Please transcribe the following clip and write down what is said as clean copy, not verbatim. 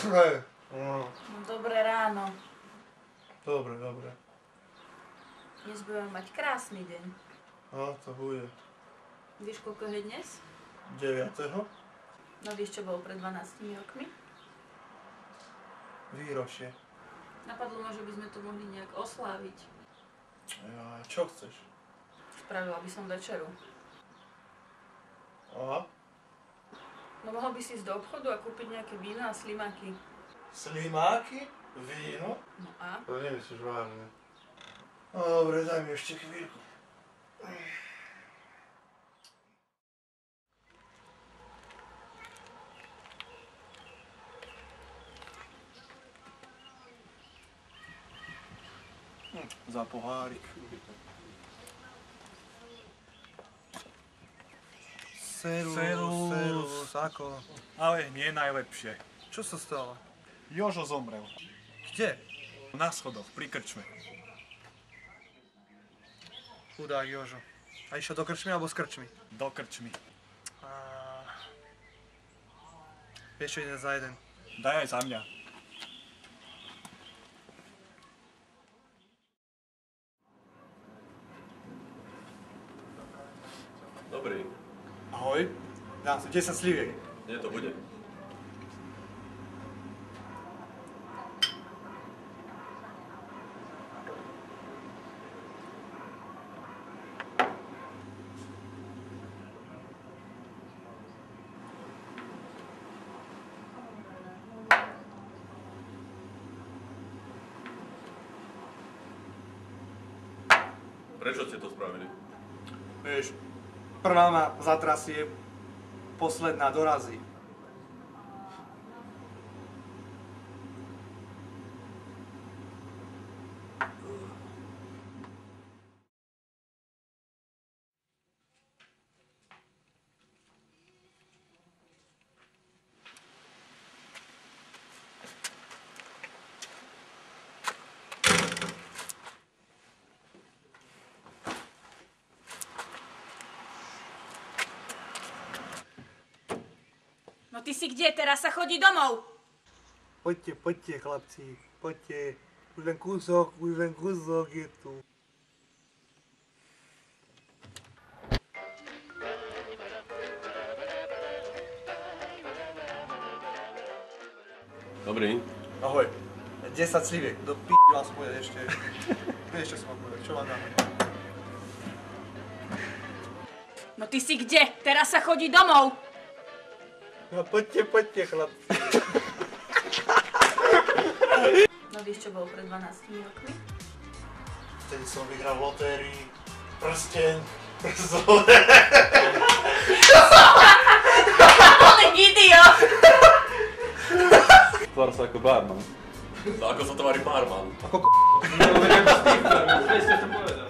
Hej. No dobré ráno. Dobre, dobre. Dnes budeme mať krásny deň. No, to bude. Vieš, koľko je dnes? 9. No vieš, čo bolo pred 12 rokmi? Výročie. Napadlo ma, že by sme to mohli nejak osláviť. Ja, čo chceš? Spravila by som večeru. Aha. No mohol by si ísť do obchodu a kúpiť nejaké víno a slimáky. Slimáky? Víno? No a? To nemyslíš vážne. No dobre, daj mi ešte chvíľku. Za pohárik. Servus, ako? Ale nie najlepšie. Čo sa stalo? Jožo zomrel. Kde? Na schodoch, pri krčme. Chudák Jožo. A išiel do krčmy alebo z krčmy? Do krčmy. Vieš čo, jeden za jeden. Daj aj za mňa. Dobrý. Ahoj. Dám si 10 sliviek. Nie to bude. Prečo ste to spravili? Vieš, prvá ma zatrasie, posledná dorazí. No ty si kde? Teraz sa chodí domov! Poďte, poďte chlapci, poďte. Už len kúsok je tu. Dobrý. Ahoj. 10 sliviek, do p*** vás povedať ešte. Vieš čo som vám povedať, čo vám dám? No ty si kde? Teraz sa chodí domov! No poďte, poďte chlapci. No vieš, čo bolo pred 12 rokmi? Vtedy som vyhral v lotérii. Prsteň. On je idiot! Tvár sa ako barman. No ako sa tvári barman? Ako No, veď ako Steve, presne to povedal.